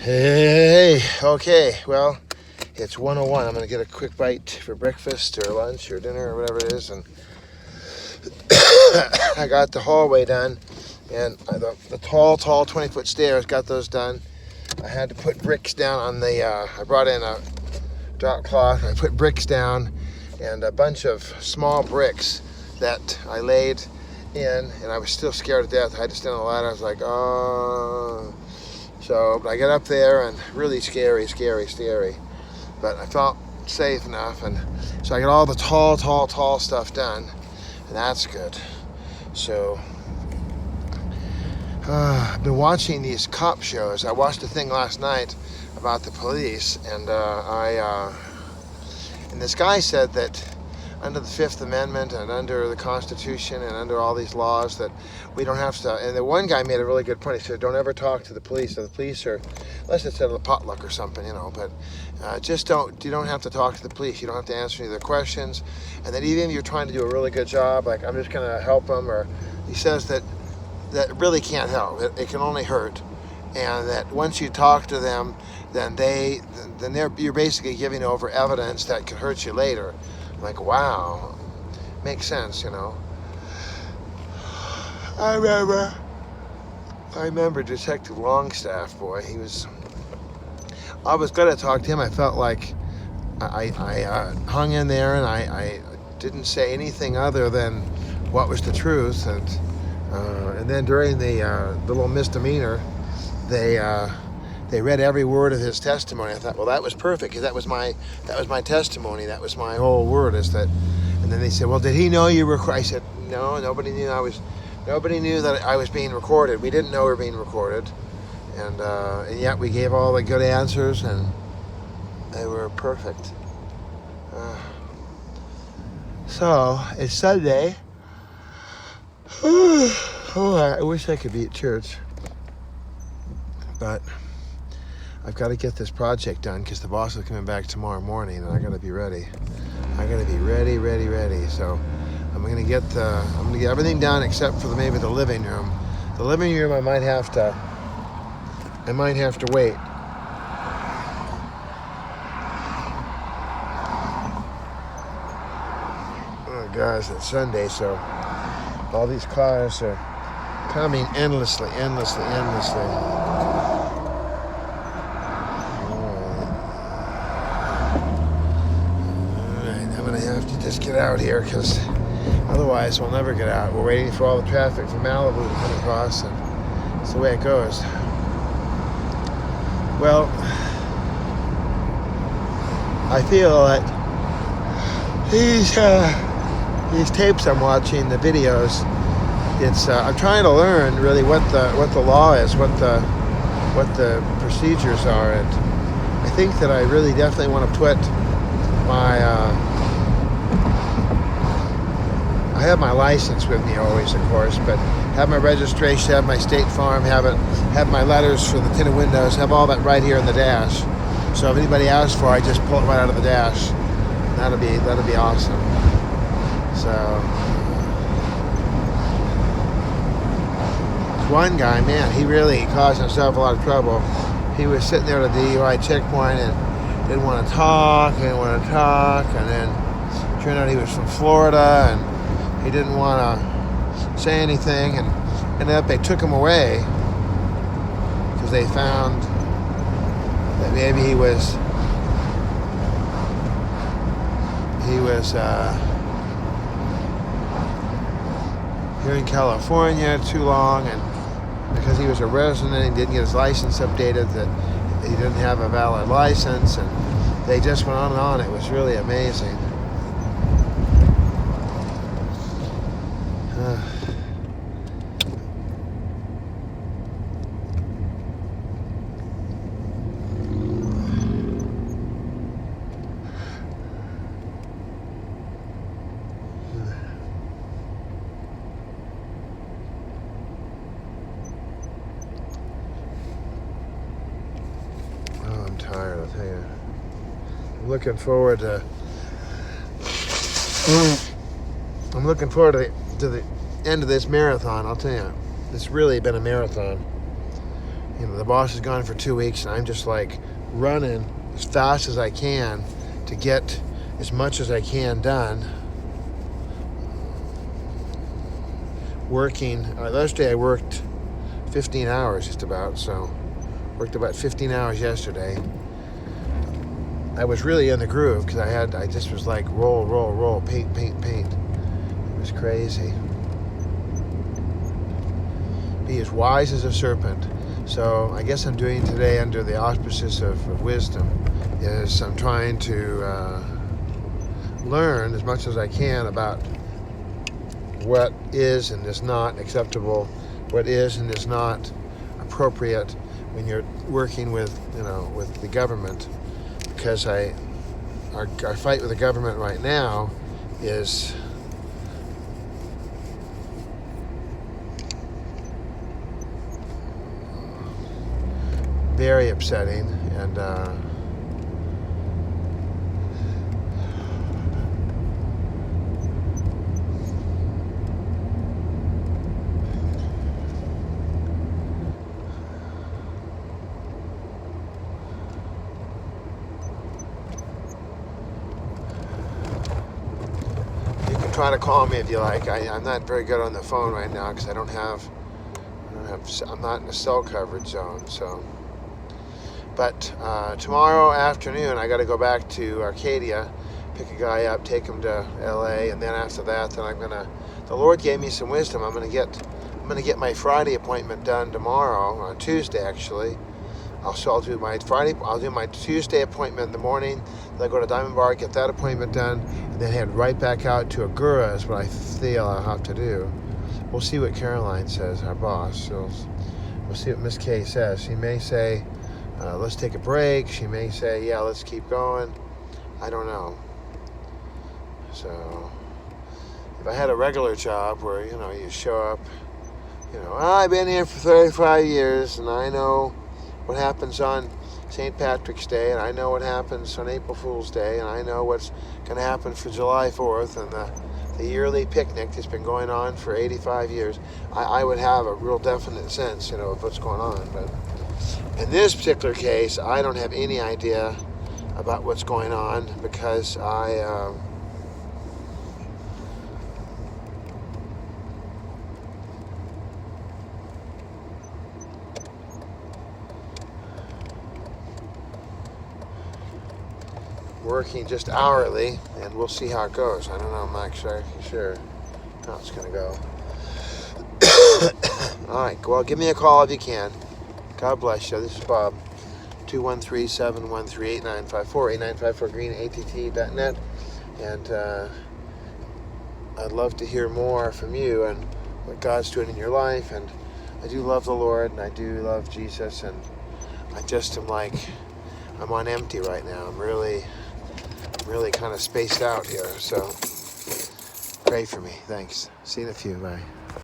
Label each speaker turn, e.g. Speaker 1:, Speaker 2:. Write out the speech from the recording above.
Speaker 1: Hey, okay, well, it's 1:01. I'm going to get a quick bite for breakfast or lunch or dinner or whatever it is, and I got the hallway done, and the tall 20-foot stairs, got those done. I had to put bricks down on the, I brought in a drop cloth, and I put bricks down, and a bunch of small bricks that I laid in, and I was still scared to death. I had to stand on the ladder. I was like, oh. So I got up there, and really scary. But I felt safe enough, and so I got all the tall stuff done, and that's good. So I've been watching these cop shows. I watched a thing last night about the police, and and this guy said that under the Fifth Amendment and under the Constitution and under all these laws that we don't have to, and the one guy made a really good point. He said, don't ever talk to the police. So the police are, unless it's at a potluck or something, but you don't have to talk to the police. You don't have to answer any of their questions. And that even if you're trying to do a really good job, like I'm just going to help them, or he says that really can't help. It can only hurt. And that once you talk to them, then you're basically giving over evidence that could hurt you later. Like, wow, makes sense, I remember Detective Longstaff, boy. I was going to talk to him. I felt like I hung in there, and I didn't say anything other than what was the truth. And then during the little misdemeanor, they read every word of his testimony. I thought, well, that was perfect, because that was my testimony. That was my whole word. Is that? And then they said, well, did he know you were? I said, no, nobody knew that I was being recorded. We didn't know we were being recorded, and yet we gave all the good answers, and they were perfect. So it's Sunday. Oh, I wish I could be at church, but I've got to get this project done because the boss is coming back tomorrow morning, and I got to be ready. I got to be ready. So I'm gonna get everything done except for maybe the living room. The living room I might have to wait. Oh guys, it's Sunday, so all these cars are coming endlessly. Just get out here, because otherwise we'll never get out. We're waiting for all the traffic from Malibu to come across, and it's the way it goes. Well, I feel that these tapes I'm watching, the videos, I'm trying to learn really what the law is, what the procedures are, and I think that I really definitely want to put my I have my license with me always, of course, but have my registration, have my State Farm, have my letters for the tinted windows, have all that right here in the dash. So if anybody asks for it, I just pull it right out of the dash. That'll be awesome. So one guy, man, he really caused himself a lot of trouble. He was sitting there at a DUI checkpoint and didn't want to talk, and then turned out he was from Florida, and he didn't want to say anything, and ended up they took him away because they found that maybe he was here in California too long, and because he was a resident, he didn't get his license updated, that he didn't have a valid license, and they just went on and on. It was really amazing. I'm tired, I'll tell you. I'm looking forward to the end of this marathon, I'll tell you. It's really been a marathon. the boss is gone for 2 weeks, and I'm just like running as fast as I can to get as much as I can done. Working, last day I worked 15 hours just about, so worked about 15 hours yesterday. I was really in the groove because I just was like roll, paint. It was crazy. Be as wise as a serpent. So I guess I'm doing today under the auspices of wisdom is I'm trying to learn as much as I can about what is and is not acceptable, what is and is not appropriate when you're working with the government, because our fight with the government right now is very upsetting, and you can try to call me if you like. I'm not very good on the phone right now because I'm not in a cell coverage zone, so. But tomorrow afternoon, I got to go back to Arcadia, pick a guy up, take him to LA, and then after that, then the Lord gave me some wisdom. I'm gonna get my Friday appointment done tomorrow, on Tuesday actually. I'll do my Tuesday appointment in the morning. Then I go to Diamond Bar, get that appointment done, and then head right back out to Agoura is what I feel I'll have to do. We'll see what Caroline says, our boss. We'll see what Miss Kay says. She may say, let's take a break. She may say, yeah, let's keep going. I don't know. So if I had a regular job where, you show up, I've been here for 35 years and I know what happens on St. Patrick's Day, and I know what happens on April Fool's Day, and I know what's going to happen for July 4th and the yearly picnic that's been going on for 85 years, I would have a real definite sense, of what's going on. But in this particular case, I don't have any idea about what's going on because working just hourly, and we'll see how it goes. I don't know, I'm not exactly sure how it's going to go. All right, well, give me a call if you can. God bless you. This is Bob, 213-713-8954, 8954green@att.net. And I'd love to hear more from you and what God's doing in your life. And I do love the Lord, and I do love Jesus, and I just am I'm on empty right now. I'm really kind of spaced out here. So pray for me. Thanks. See you in a few. Bye.